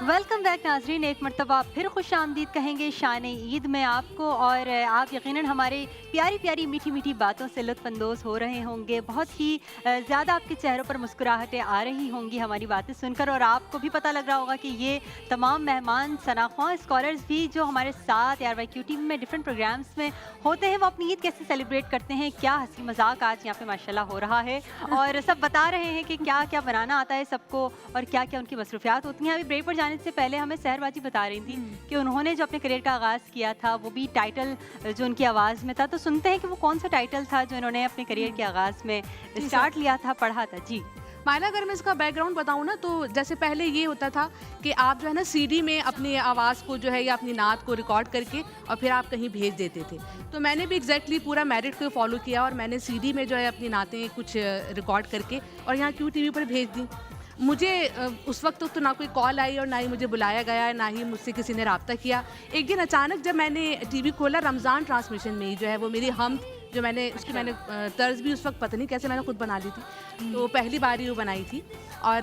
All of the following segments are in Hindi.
वेलकम बैक नाजरीन, एक मरतबा फिर खुश आमदीद कहेंगे शान ईद में आपको। और आप यकीनन हमारे प्यारी प्यारी मीठी मीठी बातों से लुत्फ़अंदोज़ हो रहे होंगे। बहुत ही ज़्यादा आपके चेहरों पर मुस्कुराहटें आ रही होंगी हमारी बातें सुनकर। और आपको भी पता लग रहा होगा कि ये तमाम मेहमान शनाख्वां स्कॉलर्स भी जो हमारे साथ ARYQ टीवी में डिफरेंट प्रोग्राम्स में होते हैं, वो अपनी ईद कैसे सेलिब्रेट करते हैं, क्या हंसी मजाक आज यहाँ पे माशाल्लाह हो रहा है। और सब बता रहे हैं कि क्या क्या बनाना आता है सबको और क्या क्या उनकी मसरूफियात होती हैं। अभी ब्रेक पर जाने से पहले हमें सहरबाजी बता रही थी कि उन्होंने जो अपने करियर का आगाज़ किया था वो भी टाइटल जो उनकी आवाज़ में था। तो सुनते हैं कि वो कौन सा टाइटल था जो इन्होंने अपने करियर के आगाज़ में स्टार्ट लिया था, पढ़ा था। जी मायला, अगर मैं इसका बैकग्राउंड बताऊँ ना, तो जैसे पहले ये होता था कि आप जो है ना सीडी में अपनी आवाज़ को जो है या अपनी नात को रिकॉर्ड करके और फिर आप कहीं भेज देते थे। तो मैंने भी एग्जैक्टली पूरा मेरिट को फॉलो किया और मैंने सीडी में जो है अपनी नातें कुछ रिकॉर्ड करके और यहाँ क्यू टीवी पर भेज दी। मुझे उस वक्त तो ना कोई कॉल आई और ना ही मुझे बुलाया गया, ना ही मुझसे किसी ने रब्ता किया। एक दिन अचानक जब मैंने टीवी खोला, रमज़ान ट्रांसमिशन में ही जो है वो मेरी हम जो मैंने उसकी मैंने तर्ज भी उस वक्त पता नहीं कैसे मैंने खुद बना ली थी, तो पहली बार ही वो बनाई थी। और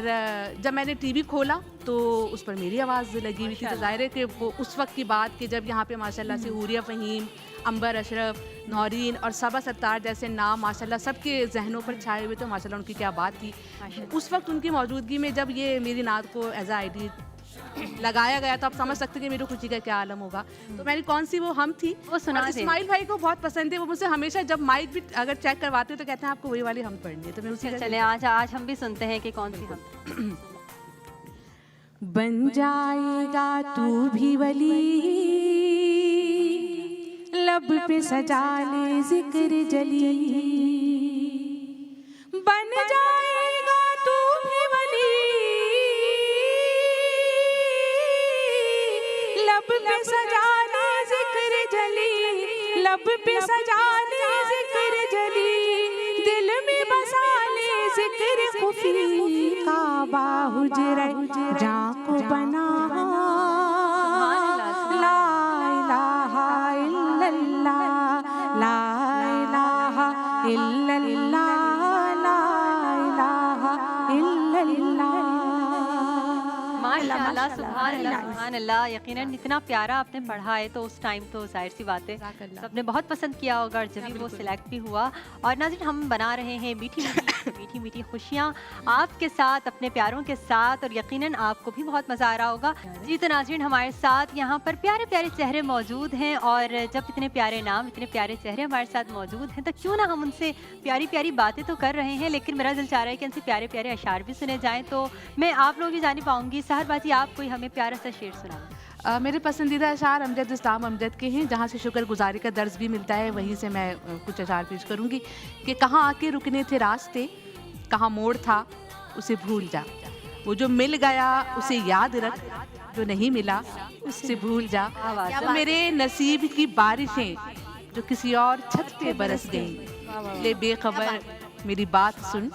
जब मैंने टीवी खोला तो उस पर मेरी आवाज़ लगी हुई थी। तो ज़ाहिर है कि वो उस वक्त की बात कि जब यहाँ पे माशाल्लाह से हुरिया फ़हीम, अंबर अशरफ, नौरीन और सबा सत्तार जैसे नाम माशाल्लाह सबके जहनों पर छाए हुए, तो माशाल्लाह उनकी क्या बात थी। उस वक्त उनकी मौजूदगी में जब ये मेरी नात को एज आईडी लगाया गया, तो आप समझ सकते हैं कि मेरी खुशी का क्या आलम होगा। तो मेरी कौन सी वो हम थी वो सुना। इस्माइल भाई को बहुत पसंद है, वो मुझसे हमेशा जब माइक भी अगर चेक करवाते हो तो कहते हैं आपको वही वाली हम पढ़नी है। तो मैं उसी चले आज हम भी सुनते हैं कि कौन सी हम। बन जाएगा तू भी वली, लब पे सजा ले जिक्र जली। बन जाएगा तू भी वली, लब पे सजा ले जिक्र जली। लब पे सजा ले जिक्र जली, दिल में बसा ले जिक्र खुफी। काबा हुजरा जहाँ को बना, ला इलाहा इल्लल्लाह, ला इलाहा इल्लल्लाह, ला इलाहा इल्लल्लाह। माशाल्लाह, सुभान अल्लाह, सुभान अल्लाह। यकीनन इतना प्यारा आपने पढ़ा है, तो उस टाइम तो जाहिर सी बात है सबने बहुत पसंद किया होगा और जब वो सिलेक्ट भी हुआ। और नाज़रीन, हम बना रहे हैं मीठी मीठी मीठी खुशियाँ आपके साथ, अपने प्यारों के साथ, और यकीनन आपको भी बहुत मज़ा आ रहा होगा। जी तो नाज़रीन, हमारे साथ यहाँ पर प्यारे प्यारे चेहरे मौजूद हैं, और जब इतने प्यारे नाम, इतने प्यारे चेहरे हमारे साथ मौजूद हैं, तो क्यों ना हम उनसे प्यारी प्यारी बातें तो कर रहे हैं, लेकिन मेरा दिल चाह रहा है कि उनसे प्यारे प्यारे अशार भी सुने जाएँ। तो मैं आप लोगों की जानिब पाऊँगी, सहरबाजी आप कोई हमें प्यारा सा शेर सुना। मेरे पसंदीदा अशार अमजद इस्लाम अमजद के हैं, जहाँ से शुक्रगुजारी का दर्ज भी मिलता है। वहीं से मैं कुछ अशार पेश करूँगी कि कहाँ आके रुकने थे रास्ते, कहाँ मोड़ था उसे भूल जा। वो जो मिल गया उसे याद रख, जो नहीं मिला उससे भूल जा। तो मेरे नसीब की बारिशें जो किसी और छत पे बरस गई, ले बेखबर मेरी बात सुन,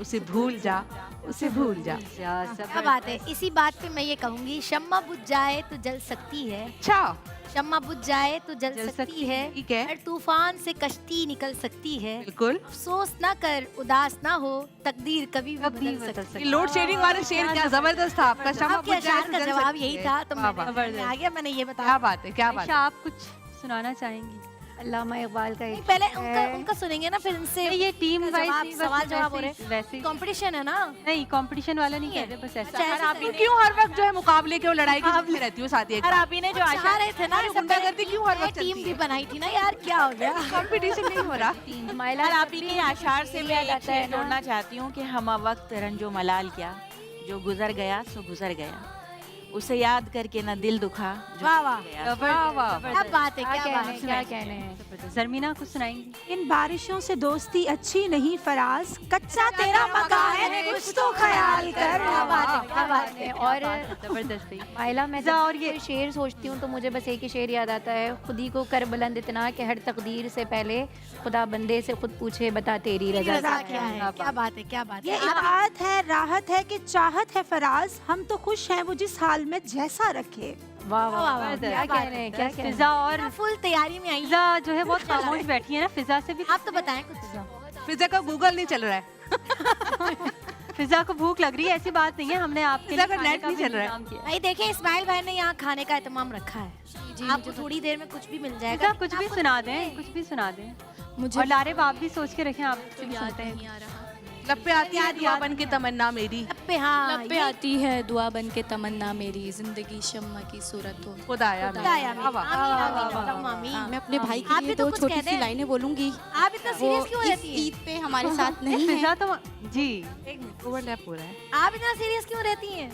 उसे भूल जा, उसे भूल जा। क्या बात है। इसी बात पे मैं ये कहूँगी, शम्मा बुझ जाए तो जल सकती है। अच्छा, शम्मा बुझ जाए तो जल सकती है, ठीक है। हर तूफान से कश्ती निकल सकती है। बिल्कुल। अफसोस ना कर, उदास ना हो, तकदीर कभी भी बदल सकती है। लोड शेडिंग वाला शेर क्या जबरदस्त था आपका। शम्मा आपके बुझ जाए अशार तो का जल जवाब सकती यही है। था, तो मैंने आ गया, मैंने ये बताया। क्या बात है, क्या बात अच्छा, है। आप कुछ सुनाना चाहेंगी? अल्लामा इकबाल का नहीं, पहले उनका सुनेंगे ना, फिर इनसे ये टीम वाइज सवाल जवाब हो रहे हैं। वैसे कंपटीशन है ना। नहीं, कंपटीशन वाला नहीं कह रहे, बस ऐसा। अच्छा, आप क्यों हर वक्त जो है मुकाबले के और लड़ाई की जिद में रहती हो साथी? एक और आप ही ने जो आशा रहे थे ना, गुंडागर्दी क्यों हर वक्त टीम भी बनाई थी ना यार, क्या हो गया। कंपटीशन नहीं हो रहा। माइला और आप ही के आशार से मैं एक शेर जोड़ना चाहती हूँ कि हम वक्त रंजो मलाल क्या, जो गुजर गया सो गुजर गया, उसे याद करके ना दिल दुखा। वाह वाह, वाह, क्या बात है, क्या बात है। क्या कहने हैं। ज़रमीना कुछ सुनाएंगी? इन बारिशों से दोस्ती अच्छी नहीं फराज, कच्चा तेरा मकान है कुछ तो ख्याल कर। क्या बात है, क्या बात है। और जबरदस्ती। माइला, मैं और जब ये कोई शेर सोचती हूँ तो मुझे बस एक ही शेर याद आता है, खुद ही को कर बुलंद इतना कि हर तकदीर से पहले खुदा बंदे से खुद पूछे बता तेरी रजा रजा क्या क्या है। है, क्या बात है, क्या बात ये है। इबादत है, राहत है कि चाहत है फराज, हम तो खुश हैं वो जिस हाल में जैसा रखे। वाह वाह वाह, वाह, क्या क्या बात कहने हैं, क्या कहने हैं। फिजा और फुल तैयारी में आई। फिजा जो है बहुत खामोश बैठी है ना, फिजा से भी आप तो बताएं कुछ। फिजा का गूगल नहीं चल रहा है। फिजा को भूख लग रही है, ऐसी बात नहीं है, हमने आपके फिजा लिए का खाने नेट का नहीं भी चल रहा है। इंतजाम किया है। भाई देखिए इस्माइल भाई ने यहाँ खाने का एहतमाम रखा है। आपको थोड़ी देर में कुछ भी मिल जाएगा। फिजा कुछ भी सुना दें, कुछ भी सुना दें। मुझे और लारेब आप भी सोच के रखें, आप भी सुनते हैं। नहीं आ रहा। लब पे आती है दुआ बन के तमन्ना मेरी, लब पे हाँ लब पे आती है दुआ बन के तमन्ना मेरी, जिंदगी शम्मा की सूरत हो। खुदाया खुदाया वाह, वाह। आमीन। मैं अपने भाई आप के भी लिए तो दो कुछ छोटी कह सी दें। लाइनें बोलूंगी। आप इतना वो सीरियस क्यों इस रहती हैं? ईद पे हमारे साथ नहीं है। फिजा तो जी ओवरलैप हो रहा है। आप इतना सीरियस क्यों रहती हैं?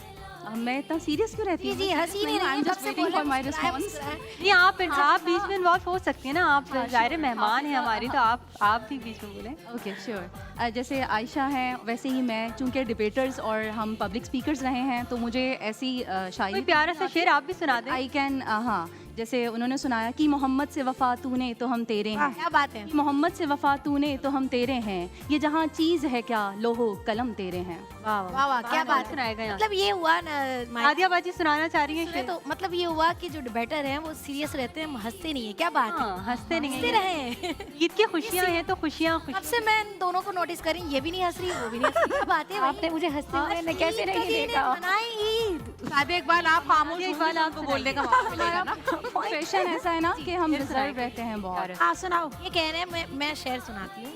मैं इतना सीरियस क्यों रहती जी हूँ? जी हंसी नहीं रही, just waiting for my response. नहीं, आप बीच में इन्वॉल्व हो सकती हैं ना, आप ज़ाहिर मेहमान हैं हमारी, तो आप भी बीच में बोलें। Okay sure. जैसे आयशा हैं वैसे ही मैं, चूंकि डिबेटर्स और हम पब्लिक स्पीकर्स रहे हैं, तो मुझे ऐसी कोई शायरी प्यारा सा शेर आप भी सुना दें। आई कैन, हाँ, जैसे उन्होंने सुनाया कि मोहम्मद से वफा तूने तो हम तेरे हैं, क्या बात है। मोहम्मद से वफा तूने तो हम तेरे हैं, ये जहाँ चीज़ है क्या लोहो कलम तेरे हैं। वाह वाह वाह क्या बात है। सुनाएगा यहाँ। मतलब ये हुआ ना आदिया बाजी सुनाना चाह रही हैं सुने शेर? तो मतलब ये हुआ कि जो डिबेटर हैं वो सीरियस रहते हैं, हंसते नहीं है। क्या बात है, हाँ, हंसते नहीं हंसते हैं। रहे। ईद की खुशियाँ हैं तो खुशियाँ अब से मैं इन दोनों को नोटिस करी, ये भी नहीं हंस रही, वो भी नहीं हंस रही। क्या बात है आपने मुझे हंसते हुए मैं कैसे नहीं देखा। मनाई ईद। सादे इकबाल आप खामोश सादिया इकबाल इकबाल, आप आपको बोलने का मौका मिलेगा ना। प्रोफेशन ऐसा है ना कि हम रिजर्व रहते हैं बहुत। हाँ सुनाओ। ये कह रहे हैं मैं शेर सुनाती हूँ।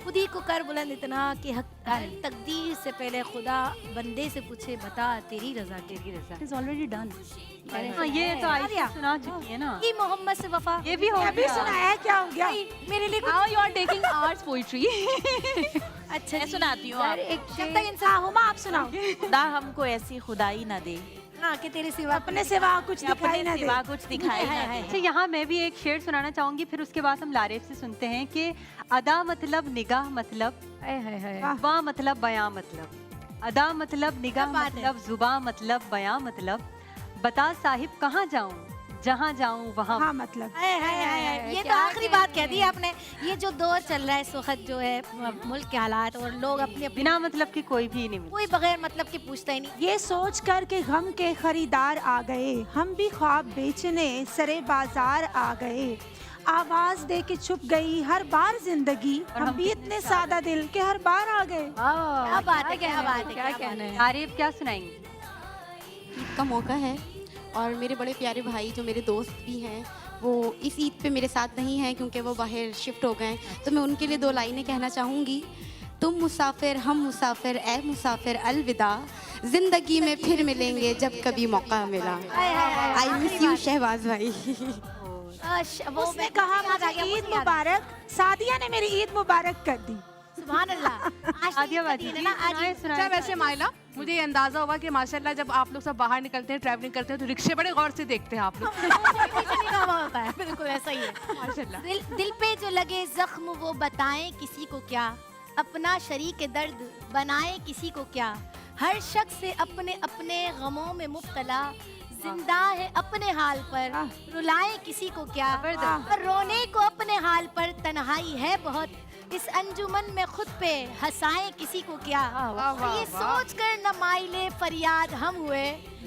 खुद ही को कर बुलंद इतना कि हक तकदीर से पहले खुदा बंदे से पूछे बता तेरी रजा तेरी रजा। It is already done. हाँ, ये तो आयशा सुना चुकी है ना, कि मोहम्मद से वफा ये भी हो अभी गया। सुनाया है, क्या हो गया? मेरे लिए now you are taking arts poetry. अच्छा मैं सुनाती हूँ यार आप। एक जब शेर तक इंसान हुमा आप सुनाओ। खुदा हमको ऐसी खुदाई ना दे, हाँ कि तेरे सिवा अपने सिवा कुछ कि दिखाई अपने ना दे। सिवा कुछ दिखाई ना दे। अच्छा, यहाँ मैं भी एक शेर सुनाना चाहूंगी, फिर उसके बाद हम लारेब से सुनते हैं कि अदा मतलब निगाह मतलब, हाय हाय हाय। जुबां मतलब बयां मतलब, अदा मतलब निगाह क्या बात है। मतलब जुबां मतलब बयां मतलब, बता साहिब कहाँ जाऊं, जहाँ जाऊं वहाँ। हाँ मतलब हाय ये तो क्या आखिरी कहते बात कह दी आपने। ये जो दौर चल रहा है इस वक्त जो है मुल्क के हालात, और लोग अपने बिना मतलब की कोई भी नहीं मिलता। कोई बगैर मतलब के पूछता ही नहीं। ये सोच कर के गम के खरीदार आ गए, हम भी ख्वाब बेचने सरे बाजार आ गए, आवाज दे के छुप गई हर बार जिंदगी, हम भी इतने सादा दिल के हर बार आ गए। क्या बात है, क्या बात है, क्या कहना है। लारेब क्या सुनाएंगे? ईद का मौका है और मेरे बड़े प्यारे भाई जो मेरे दोस्त भी हैं वो इस ईद पे मेरे साथ नहीं हैं क्योंकि वो बाहर शिफ्ट हो गए हैं, तो मैं उनके लिए दो लाइनें कहना चाहूँगी। तुम मुसाफिर हम मुसाफिर ए मुसाफिर अलविदा, जिंदगी में फिर मिलेंगे जब कभी मौका मिला। आई मिस यू शहबाज भाई। वो उसने कहा मुझे ईद मुबारक, सादिया ने मेरी ईद मुबारक कर दी। सुभान अल्लाह। आज तो आदिया ईद का बाजी दिन है ना, आज सुनाए अच्छा सुनाए। वैसे माइला, मुझे ये अंदाजा हुआ कि माशाल्लाह जब आप लोग सब बाहर निकलते हैं, ट्रैवलिंग करते हैं, तो रिक्शे बड़े गौर से देखते हैं आप लोग। पीछे लिखा हुआ होता है, बिल्कुल ऐसा ही है। माशाल्लाह। दिल पे जो लगे जख्म वो बताएं किसी को क्या, अपना शरीक दर्द बनाए किसी को क्या, हर शख्स से अपने अपने गमों में मुब्तला, जिंदा है अपने हाल पर रुलाए किसी को क्या, और रोने को अपने हाल पर तन्हाई है बहुत, इस अंजुमन में खुद पे हंसाएं किसी को क्या। ये सोच कर न माइले फरियाद हम हुए,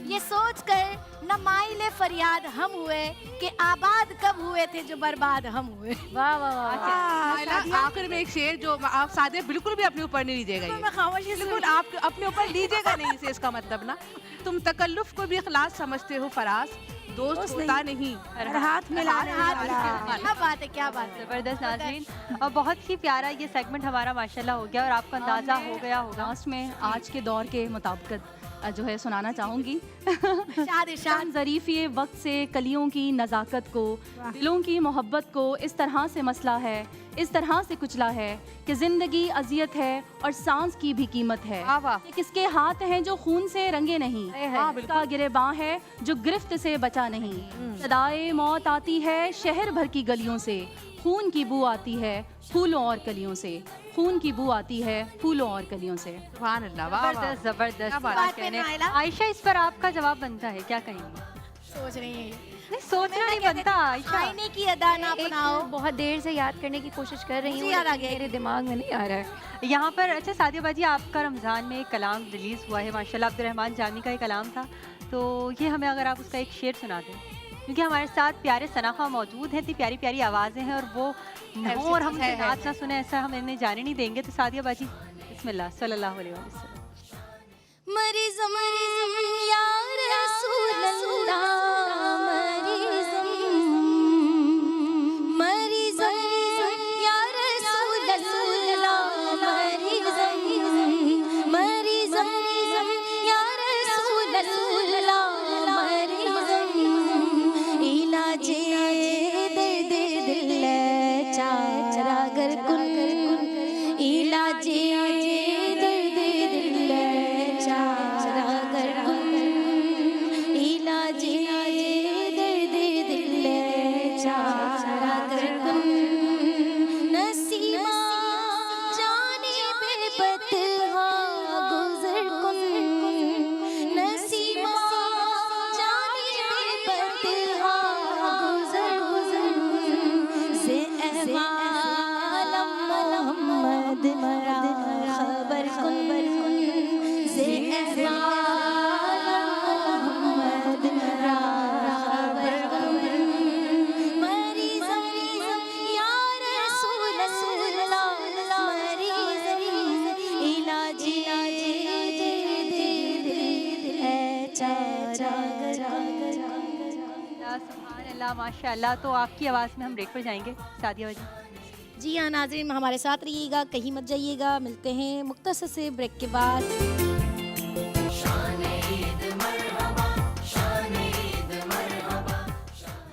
ये सोच कर न माइले फरियाद हम हुए कि आबाद कब हुए थे जो बर्बाद हम हुए। वाह वाह वाह। माइला, आखिर में एक शेर जो आप सादे बिल्कुल भी अपने ऊपर नहीं लीजिएगा, ये मैं खामोशी से बिल्कुल आप अपने ऊपर लीजिएगा नहीं इसे, इसका मतलब ना तुम तकल्लुफ को भी इखलास समझते हो फराज, दोस्त होता नहीं हर हाथ मिलाने वाला। क्या बात है, क्या बात है। जबरदस्त नाज़रीन, और बहुत ही प्यारा ये सेगमेंट हमारा माशाल्लाह हो गया और आपको अंदाजा हो गया होगा। लास्ट में आज के दौर के मुताबिक जो है सुनाना चाहूँगी। इरशाद इरशाद। कम ज़रीफ़ ये वक्त से कलियों की नज़ाकत को, दिलों की मोहब्बत को इस तरह से मसला है, इस तरह से कुचला है कि ज़िंदगी अजियत है और सांस की भी कीमत है। वाह वाह। ये किसके हाथ हैं जो खून से रंगे नहीं, का गिरेबां है जो गिरफ्त से बचा नहीं, सदाए मौत आती है शहर भर की गलियों से, खून की बू आती है फूलों और कलियों से, खून की बू आती है फूलों और कलियों से। सुभान अल्लाह, वाह वाह। जबरदस्त जबरदस्त क्या बात बात है, कहने। नाइला? आयशा, इस पर आपका जवाब बनता है, क्या कहेंगे? सोच रही है नहीं, सोचना नहीं बनता आयशा। आईने की अदा ना अपनाओ। एक बहुत देर से याद करने की कोशिश कर रही हूँ, मुझे याद आ लेकिन गया। मेरे दिमाग में नहीं आ रहा है। यहाँ पर अच्छा सादिया बाजी, आपका रमज़ान में एक कलाम रिलीज़ हुआ है माशाल्लाह, अब्दुर्रहमान जामी का एक कलाम था, तो ये हमें अगर आप उसका एक शेर सुना दें, क्योंकि हमारे साथ प्यारे सनाखा मौजूद हैं, इतनी प्यारी प्यारी आवाज़ें हैं, और वो न हो और हम उनकी नाच ना सुने ऐसा हम इन्हें जाने नहीं देंगे। तो सादिया बाजी बिस्मिल्लाह सल्लल्लाहु अलैहि वसल्लम। मरिज़म या रसूल अल्लाह, मरिज़म या रसूल अल्लाह, मरिज़म या रसूल अल्लाह, मरिज़म इलाजे दर्द दिल चारा गर कुन, इलाजे दर्द दिल चारा गर कुन, इलाजे दर्द दिल चारा गर कुन, नसीमा जाने बेबतहा गुजर कुन, नसीमा जाने बेबतहा गुजर कुन, से अहवालम मोहम्मद मरा खबर कुन, से अहवालम मोहम्मद मरा खबर कुन, मरिज़म या रसूल अल्लाह, मरिज़म इलाजे दिल है चारा गर सुभान अल्लाह माशाअल्लाह। तो आपकी आवाज़ में हम ब्रेक पर जाएंगे सादिया वजी। जी हाँ नाज़रीन, हमारे साथ रहिएगा, कहीं मत जाइएगा। मिलते हैं मुख्तसर से ब्रेक के बाद।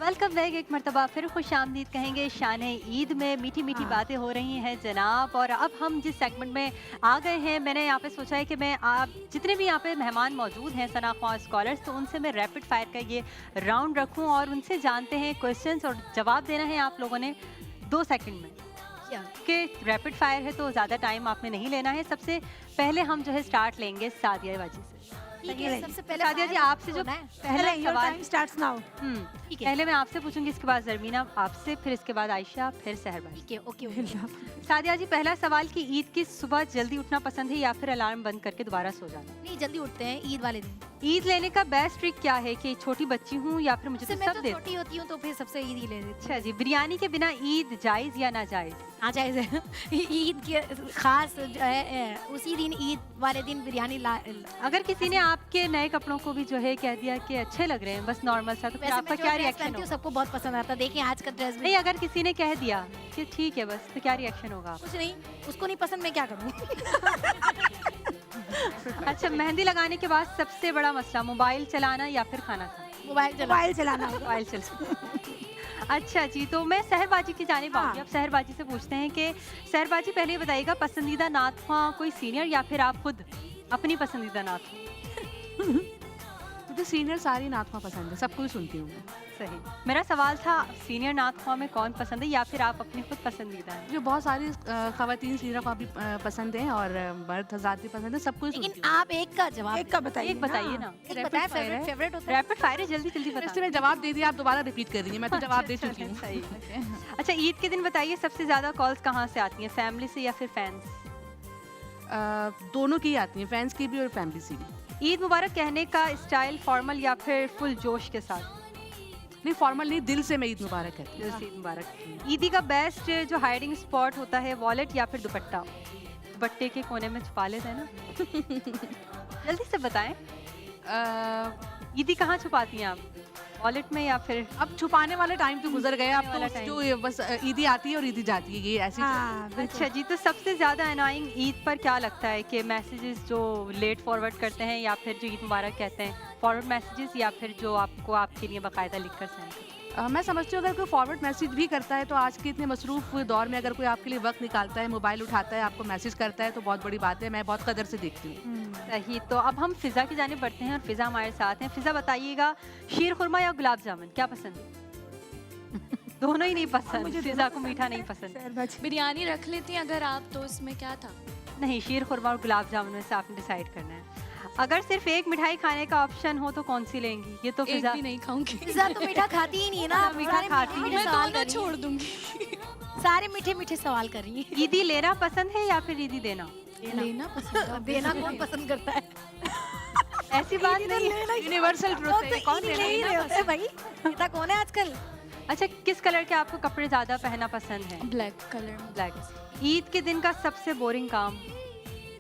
वेलकम बैक, एक मरतबा फिर खुश आमदीद कहेंगे शान ईद में। मीठी मीठी बातें हो रही हैं जनाब, और अब हम जिस सेगमेंट में आ गए हैं, मैंने यहाँ पे सोचा है कि मैं आप जितने भी यहाँ पे मेहमान मौजूद हैं सना ख्वां स्कॉलर्स, तो उनसे मैं रैपिड फायर का ये राउंड रखूँ और उनसे जानते हैं क्वेश्चंस, और जवाब देना है आप लोगों ने 2 सेकंड में। कि रैपिड फायर है तो ज़्यादा टाइम आपने नहीं लेना है। सबसे पहले हम जो है स्टार्ट लेंगे सादिया बाजी से। ठीक है, सबसे पहले सादिया जी आपसे जो पहला सवाल स्टार्ट्स नाउ। ठीक है, पहले मैं आपसे पूछूंगी, इसके बाद जरमीना आपसे, फिर इसके बाद आयशा, फिर सहरबाजी। ठीक है, ओके। सादिया जी पहला सवाल कि ईद की सुबह जल्दी उठना पसंद है या फिर अलार्म बंद करके दोबारा सो जाना? नहीं, जल्दी उठते हैं ईद वाले दिन। ईद लेने का बेस्ट ट्रिक क्या है कि छोटी बच्ची हूँ या फिर मुझे जैसे तो मैं सब तो दे? छोटी होती हूँ तो फिर सबसे ईद ही ले लेती अच्छा जी, बिरयानी के बिना ईद जायज़ या नाजायज़? हूँ। हाँ जायज़ है। ईद के खास जो है उसी दिन, ईद वाले दिन बिरयानी अगर किसी ने आपके नए कपड़ों को भी जो है कह दिया कि अच्छे लग रहे हैं बस नॉर्मल सा, तो फिर वैसे आपका मैं जो क्या ड्रेस रिएक्शन पहनती हूँ होगा? सबको बहुत पसंद आता है। देखिए आज का ड्रेस नहीं, अगर किसी ने कह दिया कि ठीक है बस, तो क्या रिएक्शन होगा आपका? कुछ नहीं, उसको नहीं पसंद, मैं क्या करूँ। अच्छा, मेहंदी लगाने के बाद सबसे बड़ा मसला मोबाइल चलाना या फिर खाना खाना? मोबाइल चलाना। मोबाइल चलाना। अच्छा जी, तो मैं सहरबाजी की जानिब आऊंगी। अब सहरबाजी से पूछते हैं कि सहरबाजी पहले ये बताइएगा, पसंदीदा नात ख्वां कोई सीनियर या फिर आप खुद अपनी पसंदीदा नात ख्वां? मुझे सीनियर सारी नातमा पसंद है, सबको ही सुनती हूँ मैं। सही। मेरा सवाल था सीनियर नात ख्वां में कौन पसंद है या फिर आप अपनी खुद पसंदीदा है? मुझे बहुत सारी खवातीन सीनियर ख्वां भी पसंद हैं और मर्द हज़ात भी पसंद है, सबको ही लेकिन सुनती हूँ। आप एक का जवाब एक का बताइए। एक बताइए ना। एक Rapid बताएं, fire है। फेवरेट होता है। रैपिड फायर है, जल्दी जल्दी वैसे बताइए। मैं जवाब दे दिया, आप दोबारा रिपीट कर रही हैं, मैं तो जवाब दे चुकी हूँ। सही। अच्छा, ईद के दिन बताइए सबसे ज़्यादा कॉल्स कहाँ से आती हैं, फैमिली से या फिर फैंस? दोनों की आती हैं, फैंस की भी और फैमिली से भी। ईद मुबारक कहने का स्टाइल फॉर्मल या फिर फुल जोश के साथ? नहीं, फॉर्मल नहीं, दिल से मैं ईद मुबारक कहती दिल से ईद मुबारक। ईदी का बेस्ट जो हाइडिंग स्पॉट होता है, वॉलेट या फिर दुपट्टा? दुपट्टे के कोने में छुपा लेते हैं ना। जल्दी से बताएं, हूँ। ईदी कहाँ छुपाती हैं आप, वॉलेट में या फिर? अब छुपाने वाला टाइम तो गुजर गया, अब छुपाने वाला तो time। जो ये बस ईदी आती है और ईदी जाती है, ये ऐसी अच्छा जी, तो सबसे ज़्यादा अनाइंग ईद पर क्या लगता है कि मैसेजेस जो लेट फॉरवर्ड करते हैं या फिर जो ईद मुबारक कहते हैं फॉरवर्ड मैसेजेस, या फिर जो आपको आपके लिए बाकायदा लिख कर सेंड करते हैं? मैं समझती हूँ अगर कोई फॉरवर्ड मैसेज भी करता है तो आज के इतने मसरूफ दौर में अगर कोई आपके लिए वक्त निकालता है, मोबाइल उठाता है, आपको मैसेज करता है, तो बहुत बड़ी बात है, मैं बहुत कदर से देखती हूँ। सही। तो अब हम फिज़ा की जानिब बढ़ते हैं और फिज़ा हमारे साथ हैं। फिज़ा बताइएगा, शीर खुरमा या गुलाब जामुन क्या पसंद है? दोनों ही नहीं पसंद, फिज़ा को मीठा नहीं पसंद। बिरयानी रख लेती हैं अगर आप, तो इसमें क्या था? नहीं, शीर खुरमा और गुलाब जामुन में से आपने डिसाइड करना है। अगर सिर्फ एक मिठाई खाने का ऑप्शन हो तो कौन सी लेंगी? ये तो एक फिज़ा भी नहीं खाऊंगी। फिजा तो मीठा खाती ही नहीं है ना। आप मीठा सारे खाती मीठे है। मीठे मैं सवाल दोनों कर रही छोड़ हैं। दूंगी। सारे मीठे मीठे सवाल कर रही हैं। ईदी लेना पसंद है या फिर ईदी देना? लेना पसंद है। देना कौन पसंद करता है? ऐसी बात नहीं है। यूनिवर्सल ट्रुथ है, कौन ईदी लेना ले ही है रहे ना? होते हैं भाई। इतना कौन है आजकल? अच्छा, किस कलर के आपको कपड़े ज़्यादा पहनना पसंद है? ब्लैक कलर में। ब्लैक। ईद के दिन का सबसे बोरिंग काम?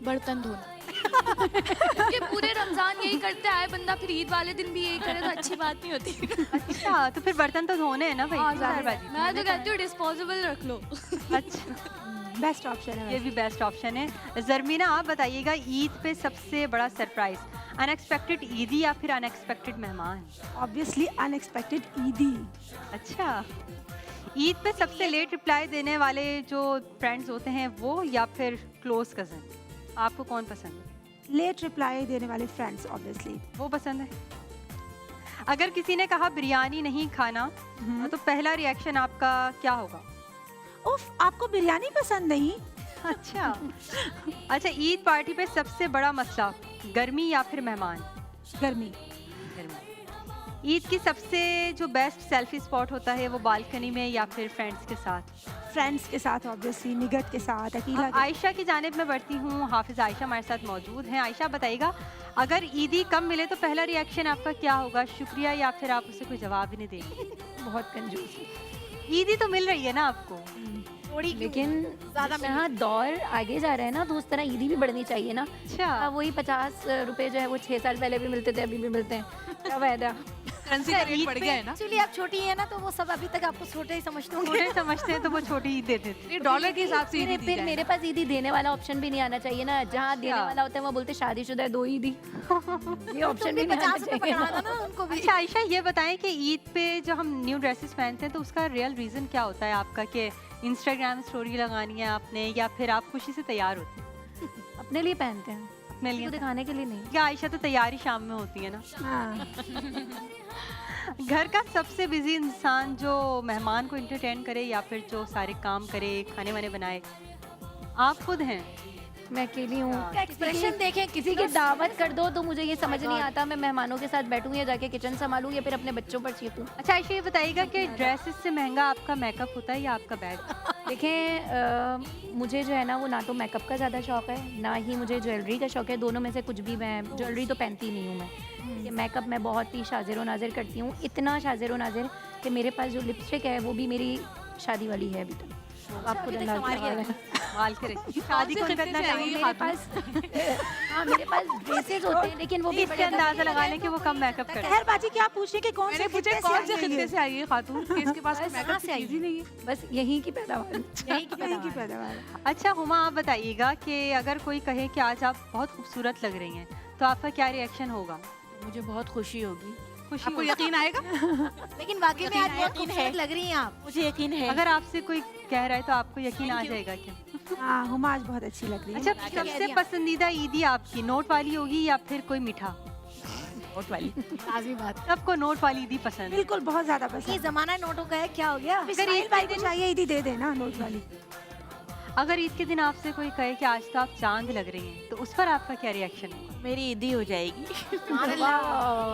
बर्तन धोना। क्योंकि पूरे रमजान यही करते आए बंदा, फिर ईद वाले दिन भी यही करे तो अच्छी बात नहीं होती। अच्छा, तो फिर बर्तन तो धोने हैं ना भाई। जाहिर मैं तो कहती हूँ डिस्पोजेबल रख लो। अच्छा, बेस्ट ऑप्शन है ये भी बेस्ट ऑप्शन है। ज़रमीना, आप बताइएगा, ईद पे सबसे बड़ा सरप्राइज अनएक्सपेक्टेड ईदी या फिर अनएक्सपेक्टेड मेहमान? ऑब्वियसली अनएक्सपेक्टेड ईदी। अच्छा, ईद पे सबसे लेट रिप्लाई देने वाले जो फ्रेंड्स होते हैं वो, या फिर क्लोज कज़न? आपको कौन पसंद है? लेट रिप्लाई देने वाले फ्रेंड्स ऑब्वियसली। वो पसंद है। अगर किसी ने कहा बिरयानी नहीं खाना, तो पहला रिएक्शन आपका क्या होगा? उफ, आपको बिरयानी पसंद नहीं? अच्छा। अच्छा, ईद पार्टी पे सबसे बड़ा मसला गर्मी या फिर मेहमान? गर्मी। गर्मी। ईद की सबसे जो बेस्ट सेल्फी स्पॉट होता है वो बालकनी में या फिर फ्रेंड्स के साथ? फ्रेंड्स के साथ ऑब्वियसली, निगट के साथ, अकीला अब के आयशा की जानिब में बढ़ती हूँ। हाफिज आयशा हमारे साथ मौजूद हैं। आयशा, बताइएगा, अगर ईदी कम मिले तो पहला रिएक्शन आपका क्या होगा? शुक्रिया या फिर आप उसे कोई जवाब ही नहीं देंगे? बहुत कंजूस। ईदी तो मिल रही है ना आपको? थोड़ी लेकिन जिस तरह दौर आगे जा रहा है ना, तो उस तरह ईदी भी बढ़नी चाहिए ना। अच्छा, वही 50 रुपए जो है वो 6 साल पहले भी मिलते थे, अभी भी मिलते हैं। क्या फायदा? करेंसी का रेट बढ़ गया है ना। एक्चुअली आप छोटी है ना, तो वो सब अभी तक आपको छोटे ही समझते होंगे। छोटे समझते हैं तो वो छोटी ईद दे देते हैं। ये डॉलर के हिसाब से फिर ईदी दी फिर जाए। मेरे पास ईदी देने वाला ऑप्शन भी नहीं आना चाहिए ना। जहाँ देने अच्छा। वाला होता है वो बोलते शादीशुदा है, 2 ईदी। ये ऑप्शन भी नहीं आना 50 रुपए चाहिए पकड़ा था ना उनको भी। अच्छा आयशा, ये बताएं कि ईद पे जो हम न्यू ड्रेसेस पहनते हैं तो उसका रियल रीज़न क्या होता है आपका? कि इंस्टाग्राम स्टोरी लगानी है आपने, या फिर आप खुशी से तैयार होती हैं? अपने लिए पहनते हैं, अपने लिए तो दिखाने के लिए नहीं। क्या आयशा तो तैयारी शाम में होती है ना? हाँ। घर का सबसे बिजी इंसान जो मेहमान को एंटरटेन करे या फिर जो सारे काम करे, खाने वाने बनाए, आप खुद हैं? मैं अकेली हूँ। एक्सप्रेशन देखें किसी की दावत कर दो तो मुझे ये समझ नहीं आता मैं मेहमानों के साथ बैठूं या जाके किचन संभालूं या फिर अपने बच्चों पर चीखूं। अच्छा आयशा, ये बताइएगा कि ड्रेसेस से महंगा आपका मेकअप होता है या आपका बैग? देखें, मुझे जो है ना वो ना तो मेकअप का ज़्यादा शौक है, ना ही मुझे ज्वेलरी का शौक है। दोनों में से कुछ भी। मैं ज्वेलरी तो पहनती नहीं हूँ मैं। कि मेकअप मैं बहुत ही शाज़िर व नाज़िर करती हूँ, इतना शाज़िर व नाज़िर कि मेरे पास जो लिपस्टिक है वो भी मेरी शादी वाली है अभी तक। आपको अभी तक अंदाज़ा संभाल के लगा रखी। माल के रखिए। शादी को खिलते करना से चाहिए। आई मेरे पास हाँ, मेरे पास ड्रेसेस होते हैं लेकिन वो भी इससे अंदाजा लगा लें कि वो कम मेकअप करते हैं। खैर बाजी, क्या पूछ रही कि कौन मैंने से पूछा खित्ते कौन से आई है खित्ते ये? से आई है खातून कि इसके पास बस मेकअप कहाँ की से आई चीज ही नहीं है। बस यहीं की पैदावार। यही की यहीं की पैदावार। पैदावार। अच्छा हुमा, आप बताइएगा कि अगर कोई कहे कि आज आप बहुत खूबसूरत लग रही हैं तो आपका क्या रिएक्शन होगा? मुझे बहुत खुशी होगी। खुशी आपको होगी? यकीन आएगा? लेकिन वाकई में आज बहुत यकीन है। खूबसूरत लग रही हैं आप। मुझे यकीन है। अगर आपसे कोई कह रहा है तो आपको यकीन आ Thank you. जाएगा क्या? हाँ, हुमा आज बहुत अच्छी लग रही है। अच्छा, कह रही सबसे हैं। पसंदीदा ईदी आपकी नोट वाली होगी या फिर कोई मीठा? नोट वाली। लाजमी बात। सबको नोट वाली ईदी पसंद है। बिल्कुल, बहुत ज्यादा ये पसंद। जमाना नोटों का है, क्या हो गया? अगर ईद भाई के को दिन चाहिए ईदी दे देना नोट वाली। अगर ईद के दिन आपसे कोई कहे कि आज तो आप चांद लग रही हैं तो उस पर आपका क्या रिएक्शन होगा? मेरी ईदी हो जाएगी। सुभान अल्लाह,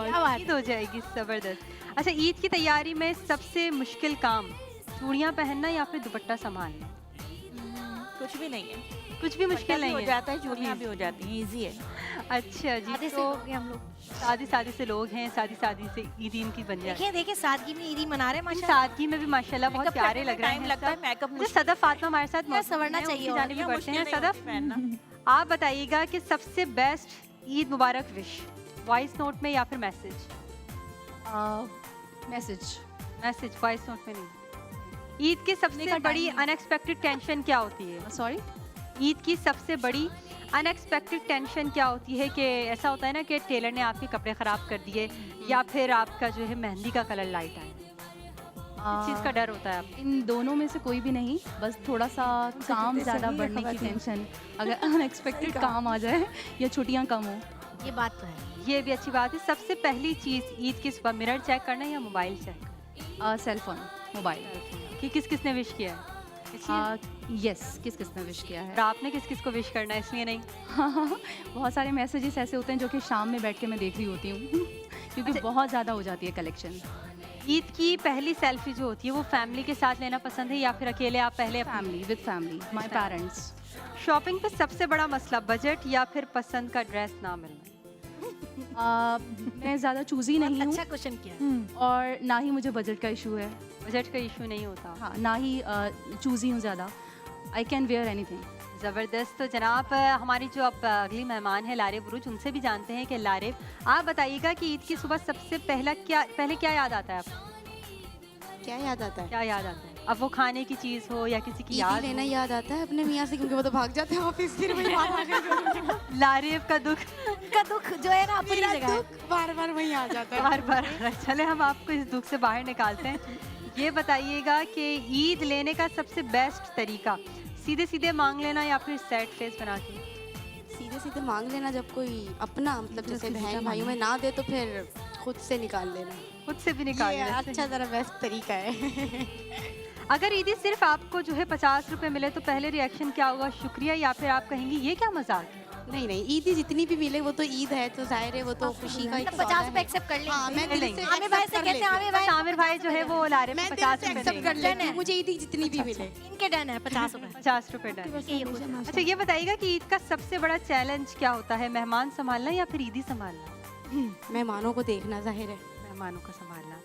क्या बात। ईद हो जाएगी, जबरदस्त। अच्छा, ईद की तैयारी में सबसे मुश्किल काम चूड़ियाँ पहनना या फिर दुपट्टा संभालना? कुछ भी नहीं है। कुछ भी मुश्किल नहीं हो है। जाता है, चूड़ियाँ भी हो जाती हैं, इजी है। अच्छा जी, शादी से तो हो गए हम लोग। शादी शादी से लोग हैं, शादी शादी से ईद इनकी बन जाती है। देखिए देखिए, सादगी में ईदी मना रहे हैं माशाल्लाह। सादगी में भी माशाल्लाह बहुत Makeup प्यारे करने में लग रहे time हैं। लगता है, सब। makeup अच्छा, मुश्किल सदफ फातिमा हमारे साथ यार, मौजूद संवरना हैं, चाहिए उनकी और जानिब भी क्या बढ़ते हैं। मुश्किल नहीं सदफ, पहनना। आप बताइएगा कि सबसे बेस्ट ईद मुबारक विश वॉइस नोट में या फिर message? Message. Message, voice note में नहीं। ईद की सबसे का बड़ी time अनएक्सपेक्टेड टेंशन क्या होती है? सॉरी। ईद की सबसे बड़ी अनएक्सपेक्टेड टेंशन क्या होती है? कि ऐसा होता है ना कि टेलर ने आपके कपड़े ख़राब कर दिए या फिर आपका जो है मेहंदी का कलर लाइट आया, इस चीज़ का डर होता है आपको? इन दोनों में से कोई भी नहीं, बस थोड़ा सा काम कितने ज़्यादा सही है बढ़ने की ख़वातीन। टेंशन। अगर अनएक्सपेक्टेड काम आ जाए या छुट्टियां कम हो। ये बात तो है। ये भी अच्छी बात है। सबसे पहली चीज़ ईद की सुबह मिरर चेक करना या mobile check? Cell phone, mobile. कि किस किस ने विश किया है? इसलिए? यस, किस किस ने विश किया है। और आपने किस किस को विश करना है, इसलिए नहीं? बहुत सारे मैसेजेस ऐसे होते हैं जो कि शाम में बैठ के मैं देख रही होती हूँ क्योंकि बहुत ज़्यादा हो जाती है कलेक्शन। ईद की पहली सेल्फी जो होती है वो फैमिली के साथ लेना पसंद है या फिर अकेले आप पहले? Family, with family, my parents. Shopping पे सबसे बड़ा मसला बजट या फिर पसंद का ड्रेस ना मिलना? मैं ज़्यादा चूज़ी नहीं हूँ अच्छा क्वेश्चन किया। और ना ही मुझे बजट का इशू है। बजट का इशू नहीं होता। हाँ, ना ही चूज़ी हूँ ज़्यादा। I can wear anything. ज़बरदस्त। तो जनाब हमारी जो अब अगली मेहमान है लारिब बुरुज, उनसे भी जानते हैं कि लारिब, आप बताइएगा कि ईद की सुबह सबसे पहले क्या याद आता है आपको? क्या याद आता है? क्या याद आता है? अब वो खाने की चीज़ हो या किसी की ईदी याद लेना हो? याद आता है अपने मियाँ से, क्योंकि वो तो भाग जाते हैं ऑफिस, फिर वही बात आ गई। लारिब का दुख का दुख जो है ना अपनी मेरा जगह है। दुख बार बार वही आ जाता है। बार बार चले हम आपको इस दुख से बाहर निकालते हैं। ये बताइएगा कि ईद लेने का सबसे बेस्ट तरीका सीधे सीधे मांग लेना या फिर सैड फेस बना के? सीधे सीधे मांग लेना, जब कोई अपना मतलब जैसे बहन भाइयों में ना दे तो फिर खुद से निकाल लेना। खुद से भी निकाल ये लेना। अच्छा ज़रा बेस्ट तरीका है। अगर ईदी सिर्फ आपको जो है 50 रुपए मिले तो पहले रिएक्शन क्या होगा? शुक्रिया या फिर आप कहेंगी ये क्या मजाक है? नहीं नहीं, ईदी जितनी भी मिले वो तो ईद है, तो जाहिर है वो तो खुशी का एक मतलब सौदा 50 है। रुपए एक्सेप्ट कर लेंगे। हाँ, मैं दिल लेंगे। से आमिर भाई से accept कर कहते हैं, लेती आमिर हूँ। भाई आमिर भाई जो है वो लारिब मैं को दिल 50 से रुपए एक्सेप्ट कर देंगे। लेती हूँ, मुझे ईदी जितनी भी मिले। इनके डन है 50 रुपए। 50 रुपए डन। अच्छा ये बताइएगा कि ईद का सबसे बड़ा चैलेंज क्या होता है? मेहमान संभालना या फिर ईदी संभालना? मेहमानों को देखना जाहिर है। मेहमानों को संभालना।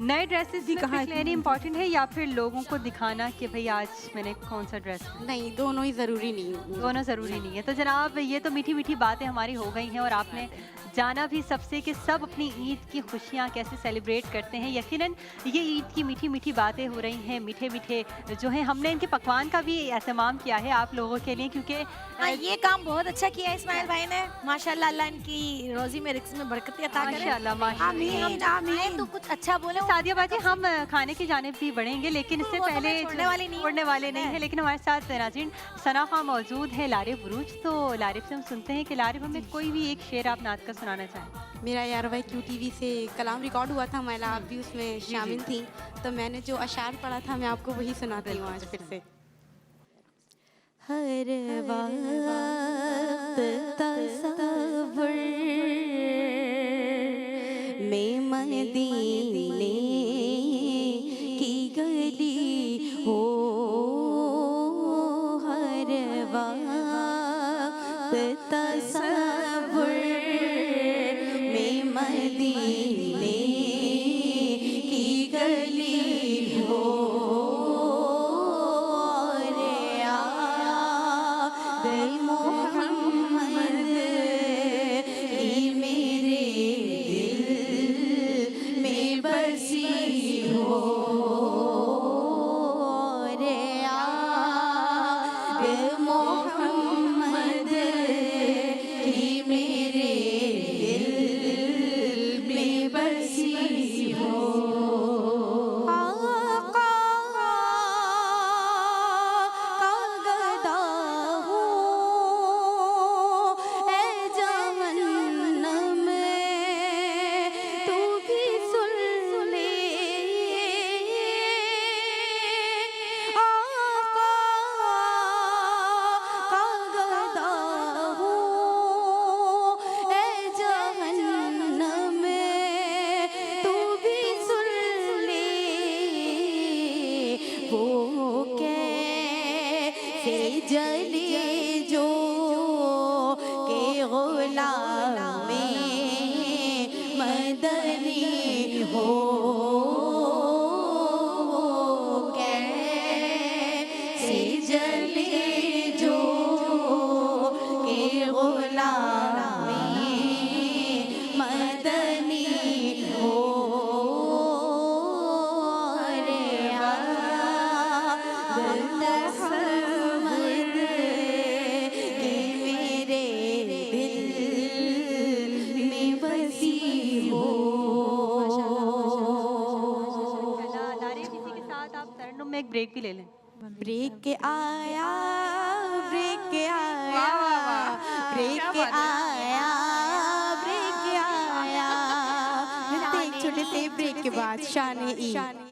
नए ड्रेसेस भी पिक लेनी इम्पोर्टेंट है या फिर लोगों को दिखाना कि भाई आज मैंने कौन सा ड्रेस पहना? नहीं, दोनों ही ज़रूरी नहीं है। दोनों ज़रूरी नहीं है। तो जनाब ये तो मीठी मीठी बातें हमारी हो गई हैं और आपने जाना भी सबसे कि सब अपनी ईद की खुशियाँ कैसे सेलिब्रेट करते हैं। यकीनन ये ईद की मीठी मीठी बातें हो रही हैं, मीठे मीठे जो हैं। हमने इनके पकवान का भी एहतमाम किया है आप लोगों के लिए, क्योंकि हाँ, ये काम बहुत अच्छा किया है इस्माइल भाई ने। माशाल्लाह, अल्लाह इनकी रोजी में रिस्क में बरकत अता करे। माशाल्लाह माशाल्लाह। आमीन आमीन। तो कुछ अच्छा बोले। सादिया बाजी, हम खाने की जानिब भी बढ़ेंगे लेकिन इससे वो तो पहले मैं छोड़ने वाली नहीं हूँ। छोड़ने वाले नहीं है। लेकिन हमारे साथ नाज़रीन सना खां मौजूद है लारिब बुरुज। तो लारिब से हम सुनते हैं कि लारिब हमें कोई भी एक शेर आप नात का सुनाना चाहें। मेरा यार भाई QTV से कलाम रिकॉर्ड हुआ था, मैला आप भी उसमें शामिल थी, तो मैंने जो अशार पढ़ा था मैं आपको वही सुनाती हूँ आज फिर से। हर वक्त तसव्वुर में मदीने की गली हो, हर वक्त तसव्वुर में मदीने की गली हो, रे याद मोहम्मद की मेरे दिल में बसी हो, रे याद मोहम्मद की मेरे दिल में बसी हो। आका का गदा हूँ, ऐ जहन्नम में तू भी सुन ले। आका का गदा हूँ, ऐ जहन्नम में तू भी सुन ले। वो कैसे जले जो के गुलाम मदनी हो, वो कैसे जले जो के गुलाम मदनी हो, रे तसव्वुर के मेरे दिल में बसी हो। लारिब इसी के साथ आप तरन्नुम में एक ब्रेक भी ले लें। ब्रेक आया, ब्रेक आया, ब्रेक आया, ब्रेक आया। मिलते हैं एक छोटे से ब्रेक के बाद शान-ए-ईद।